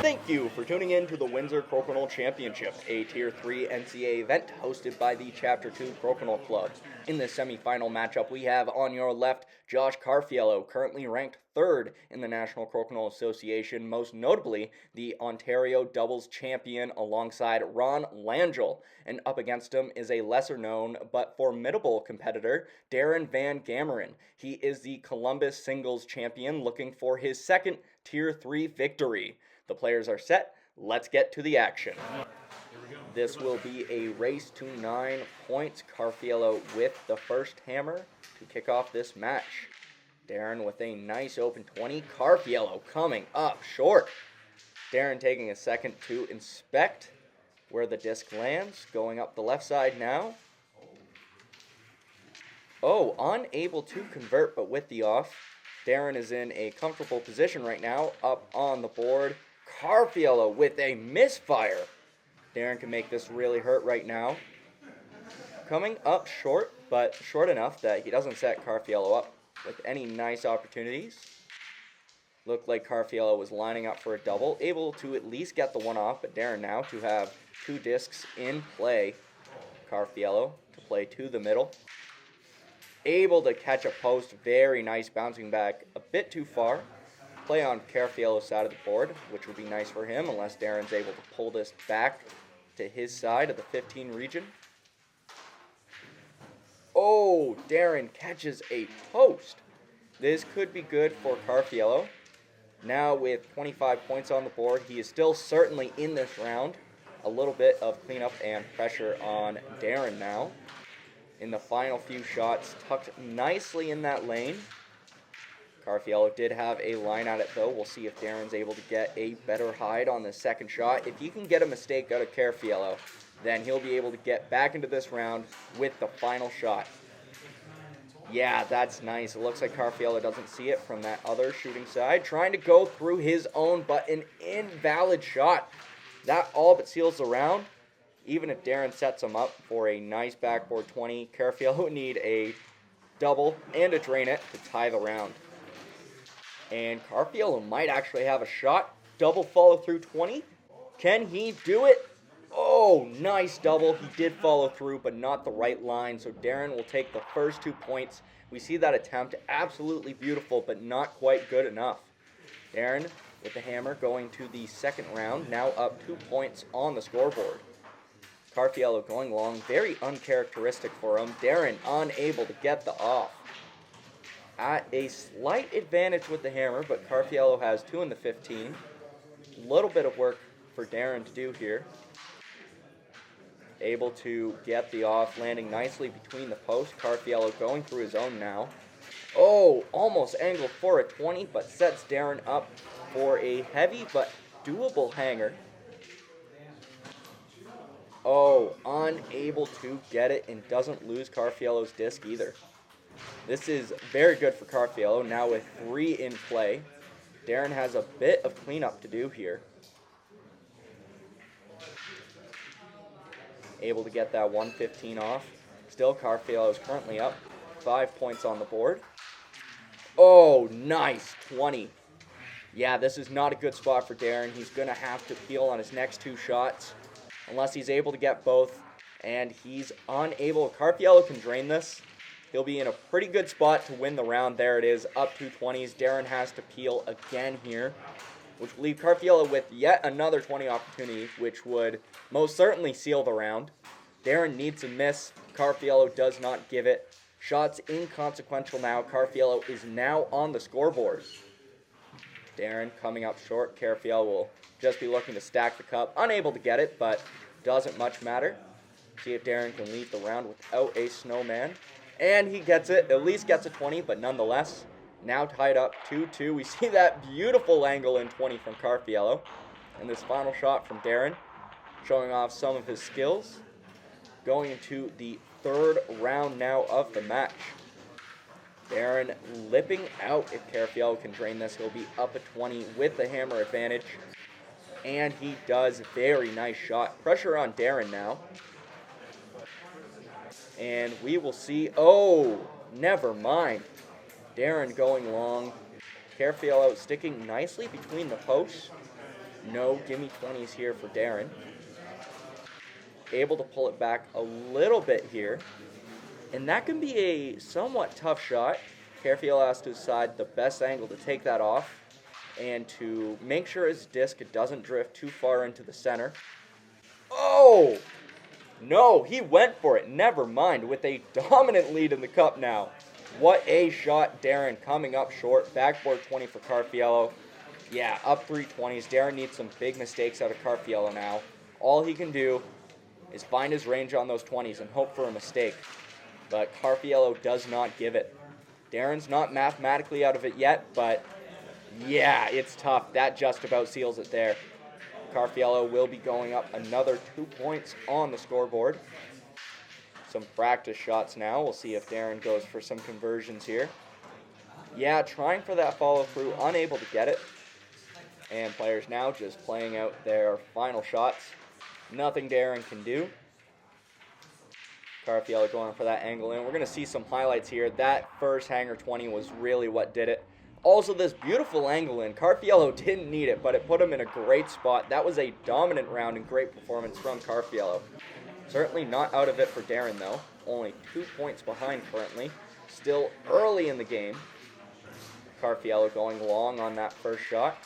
Thank you for tuning in to the Windsor Crokinole Championship, a Tier 3 NCAA event hosted by the Chapter 2 Crokinole Club. In this semifinal matchup, we have on your left Josh Carrafiello, currently ranked 3rd in the National Crokinole Association, most notably the Ontario doubles champion alongside Ron Langell. And up against him is a lesser-known but formidable competitor, Darin Van Gammeren. He is the Columbus singles champion looking for his second Tier 3 victory. The players are set. Let's get to the action. This will be a race to 9 points. Carrafiello with the first hammer to kick off this match. Darin with a nice open 20. Carrafiello coming up short. Darin taking a second to inspect where the disc lands. Going up the left side now. Oh, unable to convert, but with the off. Darin is in a comfortable position right now. Up on the board. Carrafiello with a misfire. Darin can make this really hurt right now. Coming up short, but short enough that he doesn't set Carrafiello up with any nice opportunities. Looked like Carrafiello was lining up for a double, able to at least get the one off, but Darin now to have 2 discs in play. Carrafiello to play to the middle. Able to catch a post, very nice, bouncing back a bit too far. Play on Carrafiello's side of the board, which would be nice for him unless Darin's able to pull this back to his side of the 15 region. Oh, Darin catches a post. This could be good for Carrafiello. Now with 25 points on the board, he is still certainly in this round. A little bit of cleanup and pressure on Darin now. In the final few shots, tucked nicely in that lane. Carrafiello did have a line at it though. We'll see if Darin's able to get a better hide on the second shot. If he can get a mistake out of Carrafiello, then he'll be able to get back into this round with the final shot. Yeah, that's nice. It looks like Carrafiello doesn't see it from that other shooting side. Trying to go through his own, but an invalid shot. That all but seals the round. Even if Darin sets him up for a nice backboard 20, Carrafiello would need a double and a drain it to tie the round. And Carrafiello might actually have a shot. Double follow through 20. Can he do it? Oh, nice double. He did follow through, but not the right line. So Darin will take the first 2 points. We see that attempt. Absolutely beautiful, but not quite good enough. Darin with the hammer going to the second round. Now up 2 points on the scoreboard. Carrafiello going long. Very uncharacteristic for him. Darin unable to get the off. At a slight advantage with the hammer, but Carrafiello has 2 in the 15. A little bit of work for Darin to do here. Able to get the off, landing nicely between the posts. Carrafiello going through his own now. Oh, almost angled for a 20, but sets Darin up for a heavy but doable hanger. Oh, unable to get it and doesn't lose Carrafiello's disc either. This is very good for Carrafiello, now with 3 in play. Darin has a bit of cleanup to do here. Able to get that 115 off. Still, Carrafiello is currently up 5 points on the board. Oh, nice, 20. Yeah, this is not a good spot for Darin. He's going to have to peel on his next 2 shots, unless he's able to get both, and he's unable. Carrafiello can drain this. He'll be in a pretty good spot to win the round. There it is, up 2 20s. Darin has to peel again here, which will leave Carrafiello with yet another 20 opportunity, which would most certainly seal the round. Darin needs a miss. Carrafiello does not give it. Shots inconsequential now. Carrafiello is now on the scoreboard. Darin coming up short. Carrafiello will just be looking to stack the cup. Unable to get it, but doesn't much matter. See if Darin can leave the round without a snowman. And he gets it, at least gets a 20, but nonetheless, now tied up 2-2. We see that beautiful angle in 20 from Carrafiello. And this final shot from Darin, showing off some of his skills. Going into the 3rd round now of the match. Darin lipping out. If Carrafiello can drain this, he'll be up a 20 with the hammer advantage. And he does. Very nice shot. Pressure on Darin now. And we will see. Oh, never mind. Darin going long. Carrafiello sticking nicely between the posts. No gimme 20s here for Darin. Able to pull it back a little bit here. And that can be a somewhat tough shot. Carrafiello has to decide the best angle to take that off and to make sure his disc doesn't drift too far into the center. Oh! No, he went for it. Never mind. With a dominant lead in the cup now. What a shot, Darin, coming up short. Backboard 20 for Carrafiello. Yeah, up 320s. Darin needs some big mistakes out of Carrafiello now. All he can do is find his range on those 20s and hope for a mistake. But Carrafiello does not give it. Darin's not mathematically out of it yet, but yeah, it's tough. That just about seals it there. Carrafiello will be going up another 2 points on the scoreboard. Some practice shots now. We'll see if Darin goes for some conversions here. Yeah, trying for that follow through, unable to get it. And players now just playing out their final shots. Nothing Darin can do. Carrafiello going for that angle in. We're going to see some highlights here. That first hanger 20 was really what did it. Also, this beautiful angle in. Carrafiello didn't need it, but it put him in a great spot. That was a dominant round and great performance from Carrafiello. Certainly not out of it for Darin, though. Only 2 points behind currently. Still early in the game. Carrafiello going long on that first shot.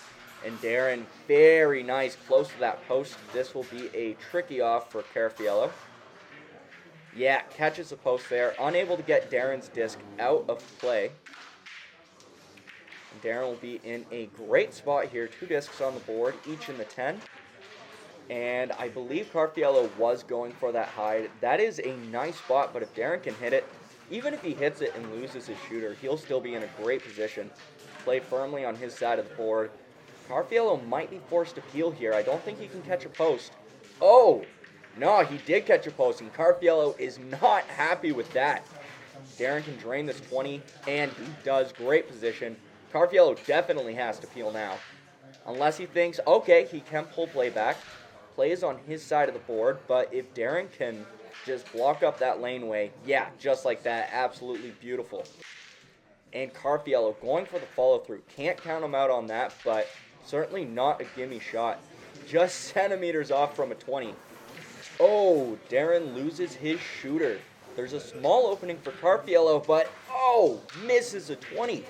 And Darin, very nice, close to that post. This will be a tricky off for Carrafiello. Yeah, catches the post there. Unable to get Darin's disc out of play. And Darin will be in a great spot here. 2 discs on the board, each in the 10. And I believe Carrafiello was going for that hide. That is a nice spot, but if Darin can hit it, even if he hits it and loses his shooter, he'll still be in a great position. Play firmly on his side of the board. Carrafiello might be forced to peel here. I don't think he can catch a post. Oh! No, he did catch a post, and Carrafiello is not happy with that. Darin can drain this 20, and he does. Great position. Carrafiello definitely has to peel now. Unless he thinks, okay, he can pull play back. Play is on his side of the board, but if Darin can just block up that laneway, yeah, just like that, absolutely beautiful. And Carrafiello going for the follow-through. Can't count him out on that, but certainly not a gimme shot. Just centimeters off from a 20. Oh, Darin loses his shooter. There's a small opening for Carrafiello, but oh, misses a 20.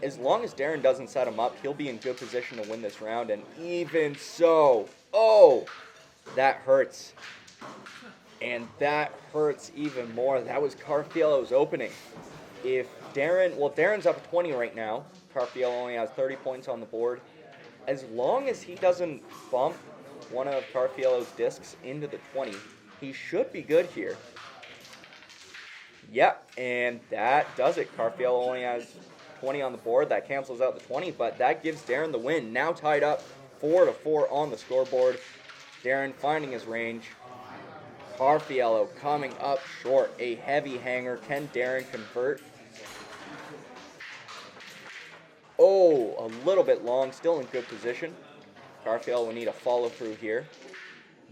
As long as Darin doesn't set him up, he'll be in good position to win this round, and even so, oh, that hurts. And that hurts even more. That was Carrafiello's opening. If Darin, well, Darin's up 20 right now. Carrafiello only has 30 points on the board. As long as he doesn't bump one of Carrafiello's discs into the 20, he should be good here. Yep, and that does it. Carrafiello only has 20 on the board. That cancels out the 20, but that gives Darin the win. Now tied up 4-4 on the scoreboard. Darin finding his range. Carrafiello coming up short. A heavy hanger. Can Darin convert? Oh, a little bit long. Still in good position. Carrafiello will need a follow-through here.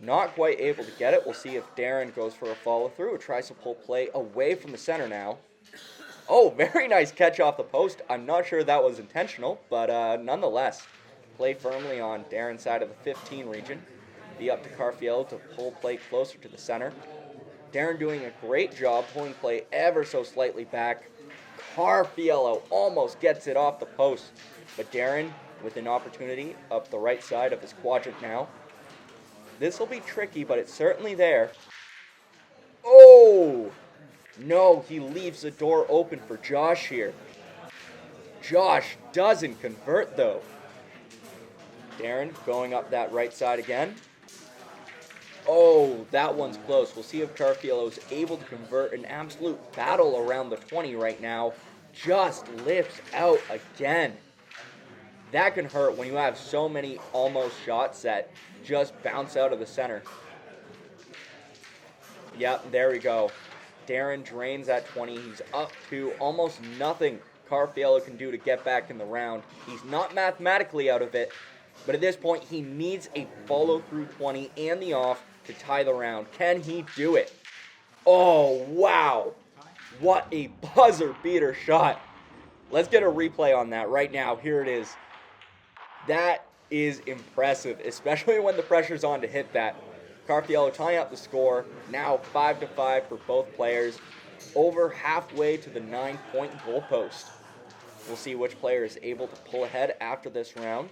Not quite able to get it. We'll see if Darin goes for a follow-through or tries to pull play away from the center now. Oh, very nice catch off the post. I'm not sure that was intentional, but nonetheless, play firmly on Darin's side of the 15 region. Be up to Carrafiello to pull play closer to the center. Darin doing a great job pulling play ever so slightly back. Carrafiello almost gets it off the post, but Darin with an opportunity up the right side of his quadrant now. This will be tricky, but it's certainly there. Oh! No, he leaves the door open for Josh here. Josh doesn't convert, though. Darin going up that right side again. Oh, that one's close. We'll see if Carrafiello is able to convert. An absolute battle around the 20 right now. Just lifts out again. That can hurt when you have so many almost shots that just bounce out of the center. Yep, there we go. Darin drains that 20. He's up to almost nothing Carrafiello can do to get back in the round. He's not mathematically out of it, but at this point he needs a follow-through 20 and the off to tie the round. Can he do it? Oh, wow. What a buzzer-beater shot. Let's get a replay on that right now. Here it is. That is impressive, especially when the pressure's on to hit that. Carrafiello tying up the score, now 5-5 for both players, over halfway to the 9-point goalpost. We'll see which player is able to pull ahead after this round.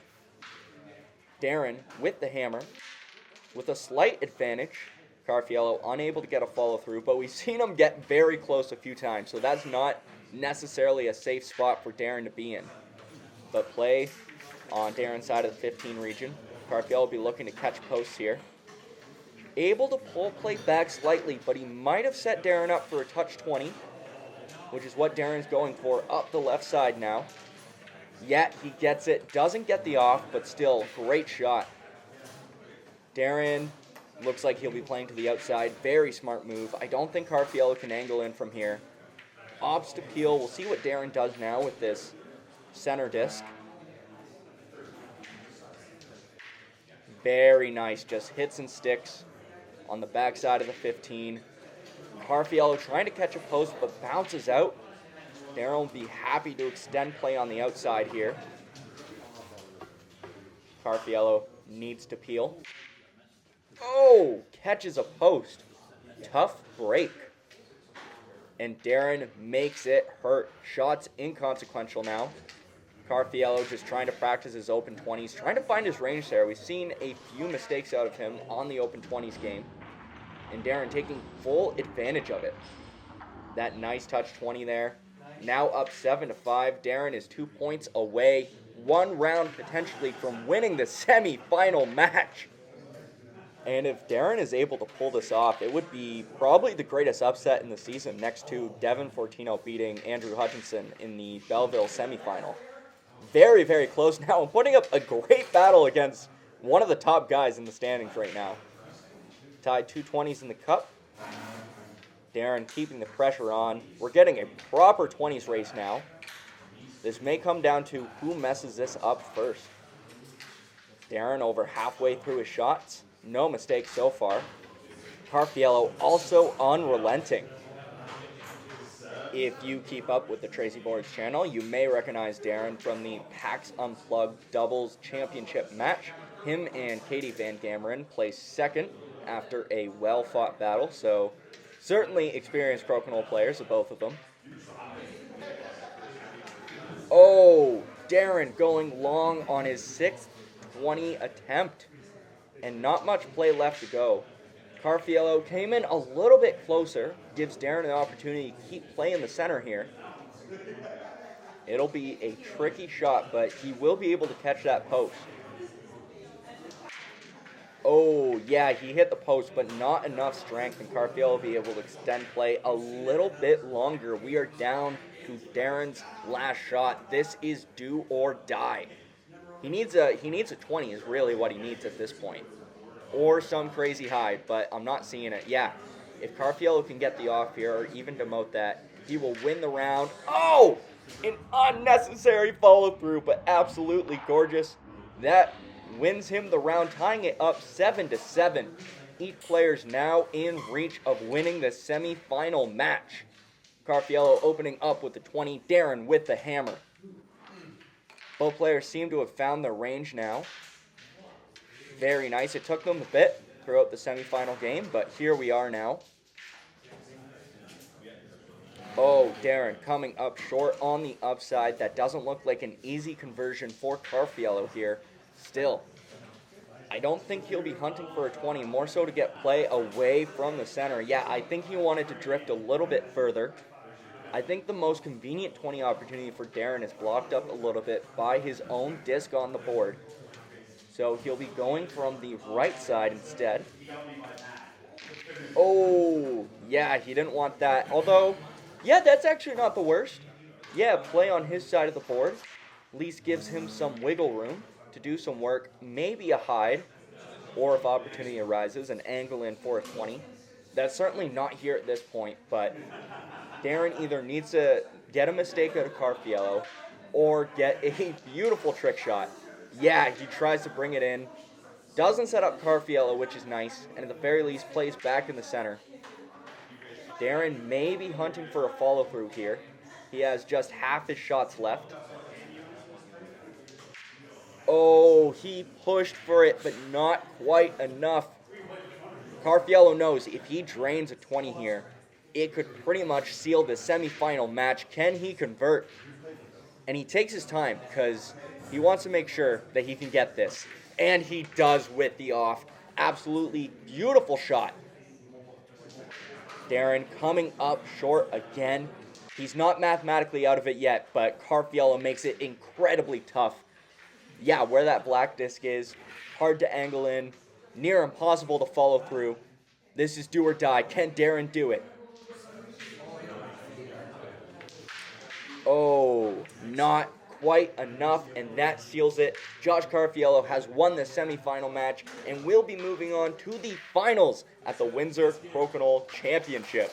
Darin with the hammer, with a slight advantage. Carrafiello unable to get a follow-through, but we've seen him get very close a few times, so that's not necessarily a safe spot for Darin to be in. But play on Darin's side of the 15 region. Carrafiello will be looking to catch posts here. Able to pull play back slightly, but he might have set Darin up for a touch 20, which is what Darin's going for up the left side now. Yet he gets it, doesn't get the off, but still, great shot. Darin looks like he'll be playing to the outside. Very smart move. I don't think Carrafiello can angle in from here. Opts to peel. We'll see what Darin does now with this center disc. Very nice. Just hits and sticks on the backside of the 15. Carrafiello trying to catch a post, but bounces out. Darin will be happy to extend play on the outside here. Carrafiello needs to peel. Oh, catches a post. Tough break. And Darin makes it hurt. Shots inconsequential now. Carrafiello just trying to practice his open 20s, trying to find his range there. We've seen a few mistakes out of him on the open 20s game. And Darin taking full advantage of it. That nice touch 20 there. Now up 7-5. Darin is 2 points away. 1 round potentially from winning the semifinal match. And if Darin is able to pull this off, it would be probably the greatest upset in the season next to Darin Van Gammeren beating Andrew Hutchinson in the Belleville semifinal. Very, very close now and putting up a great battle against one of the top guys in the standings right now. Tied 220s in the cup. Darin keeping the pressure on. We're getting a proper 20s race now. This may come down to who messes this up first. Darin over halfway through his shots. No mistakes so far. Carrafiello also unrelenting. If you keep up with the Tracey Boards channel, you may recognize Darin from the PAX Unplugged Doubles Championship match. Him and Darin Van Gammeren placed second after a well-fought battle, so certainly experienced Crokinole players, of both of them. Oh, Darin going long on his 6th 20 attempt, and not much play left to go. Carrafiello came in a little bit closer, gives Darin an opportunity to keep play in the center here. It'll be a tricky shot, but he will be able to catch that post. Oh, yeah, he hit the post, but not enough strength, and Carrafiello will be able to extend play a little bit longer. We are down to Darin's last shot. This is do or die. He needs a 20 is really what he needs at this point. Or some crazy high, but I'm not seeing it. Yeah, if Carrafiello can get the off here or even demote that, he will win the round. Oh, an unnecessary follow-through, but absolutely gorgeous. That wins him the round, tying it up 7-7. Each player's now in reach of winning the semi-final match. Carrafiello opening up with the 20, Darin with the hammer. Both players seem to have found their range now. Very nice. It took them a bit throughout the semifinal game, but here we are now. Oh, Darin coming up short on the upside. That doesn't look like an easy conversion for Carrafiello here. Still, I don't think he'll be hunting for a 20, more so to get play away from the center. Yeah, I think he wanted to drift a little bit further. I think the most convenient 20 opportunity for Darin is blocked up a little bit by his own disc on the board. So he'll be going from the right side instead. Oh, yeah, he didn't want that. Although, yeah, that's actually not the worst. Yeah, play on his side of the board. At least gives him some wiggle room to do some work. Maybe a hide, or if opportunity arises, an angle in for a 20. That's certainly not here at this point, but Darin either needs to get a mistake out of Carrafiello or get a beautiful trick shot. Yeah, he tries to bring it in. Doesn't set up Carrafiello, which is nice, and at the very least plays back in the center. Darin may be hunting for a follow-through here. He has just half his shots left. Oh, he pushed for it, but not quite enough. Carrafiello knows if he drains a 20 here, it could pretty much seal the semifinal match. Can he convert? And he takes his time because he wants to make sure that he can get this. And he does with the off. Absolutely beautiful shot. Darin coming up short again. He's not mathematically out of it yet, but Carrafiello makes it incredibly tough. Yeah, where that black disc is, hard to angle in, near impossible to follow through. This is do or die. Can Darin do it? Oh, not quite enough, and that seals it. Josh Carrafiello has won the semifinal match and will be moving on to the finals at the Windsor Crokinole Championship.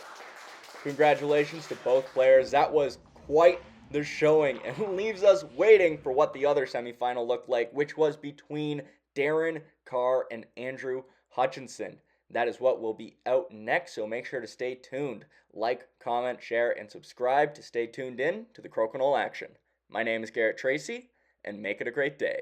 Congratulations to both players. That was quite the showing and leaves us waiting for what the other semifinal looked like, which was between Darin Carr and Andrew Hutchinson. That is what will be out next, so make sure to stay tuned. Like, comment, share, and subscribe to stay tuned in to the Crokinole action. My name is Garret Tracey, and make it a great day.